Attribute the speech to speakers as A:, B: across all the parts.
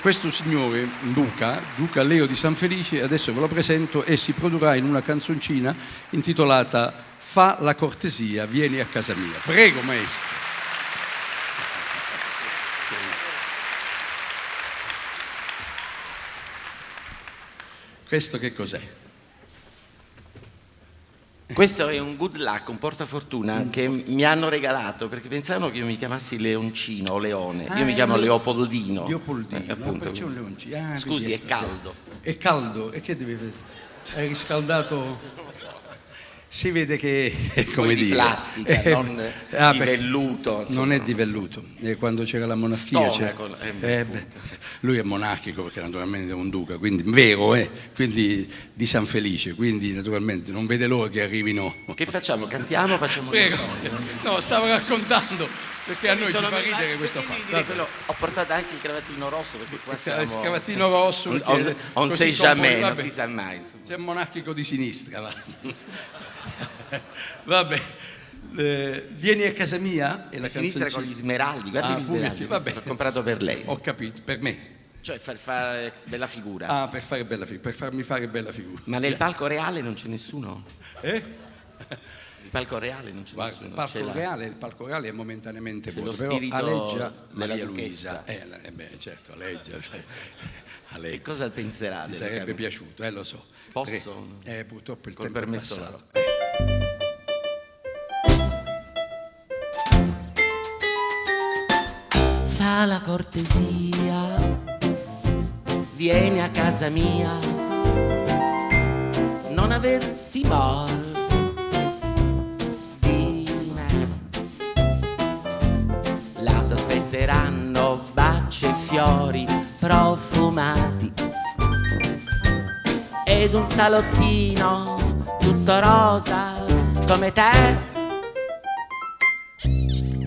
A: Questo signore, Duca Leo di San Felice, adesso ve lo presento e si produrrà in una canzoncina intitolata Fa la cortesia, vieni a casa mia. Prego, maestro. Questo che cos'è?
B: Questo è un good luck, un portafortuna che mi hanno regalato perché pensavano che io mi chiamassi Leoncino o Leone. Io mi chiamo Leopoldino.
A: Leopoldino,
B: appunto.
A: perciò un leoncino.
B: Scusi,
A: vedi,
B: è caldo.
A: È caldo? E che deve... È riscaldato... Si vede che è come
B: di
A: dire...
B: plastica, non di velluto. Insomma,
A: non è di velluto. Quando c'era la monarchia... lui è monarchico perché naturalmente è un duca, quindi vero, quindi di San Felice, quindi naturalmente non vede l'ora che arrivino...
B: Che facciamo? Cantiamo? Facciamo
A: Prego. No, stavo raccontando perché a noi ci fa ridere questo fatto.
B: Ho portato anche il cravattino rosso perché qua siamo...
A: Il cravattino rosso...
B: On sait jamais, non si sa mai. Insomma.
A: C'è un monarchico di sinistra là. Vabbè, vieni a casa mia e la
B: sinistra con gli smeraldi, guardi gli smeraldi,
A: vabbè.
B: l'ho comprato per lei.
A: Ho capito, per me.
B: Cioè per fare bella figura.
A: Ah, per fare bella figura, per farmi fare bella figura.
B: Ma nel palco reale non c'è nessuno?
A: Il
B: palco reale non c'è nessuno.
A: Il palco reale è momentaneamente vuoto,
B: però
A: aleggia
B: della
A: Maria
B: Luisa.
A: Luisa. Certo, aleggia.
B: Che cosa penserà?
A: Ti sarebbe piaciuto, lo so.
B: Posso?
A: Purtroppo il
B: Col
A: tempo è
B: permesso
A: passato.
B: Fa la cortesia, vieni a casa mia, non aver timore di me. Là t'aspetteranno baci e fiori profumati ed un salottino tutto rosa come te.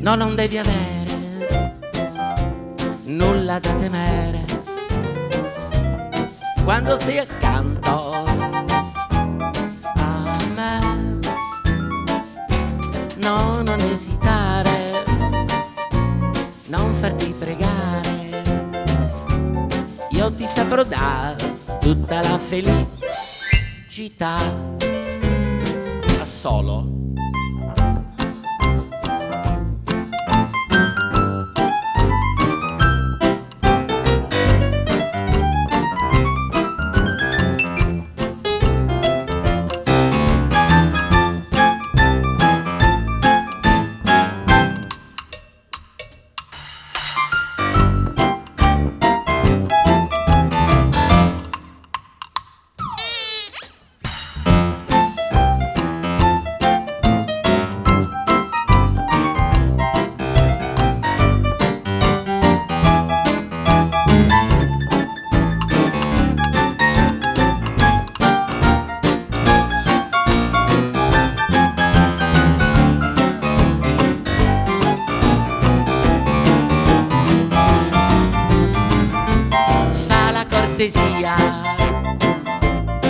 B: No, non devi avere nulla da temere quando sei accanto a me. No, non esitare, non farti pregare, io ti saprò dare tutta la felicità. A solo.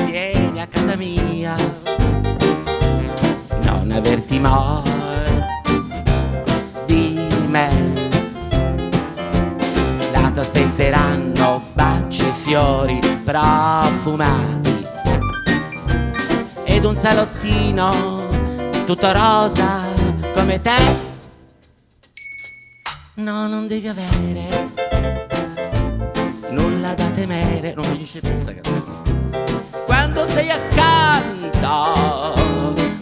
B: Vieni a casa mia, non aver timore di me. Là t'aspetteranno baci e fiori profumati ed un salottino tutto rosa come te. No, non devi avere nulla da temere. Non mi dice più questa canzone. Quando sei accanto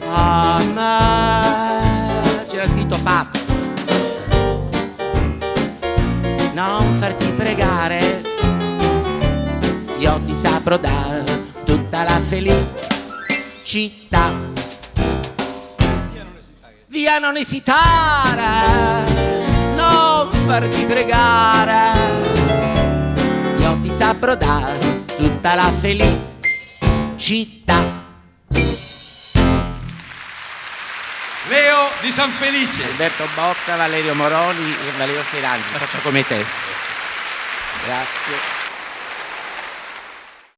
B: a me. C'era scritto Pathos. Non farti pregare, io ti saprò dare tutta la felicità. Via non esitare, non farti pregare, io ti saprò dare tutta la felicità.
A: Leo di San Felice,
B: Alberto Botta, Valerio Moroni e Valerio Ferrandi. Faccio come te. Grazie.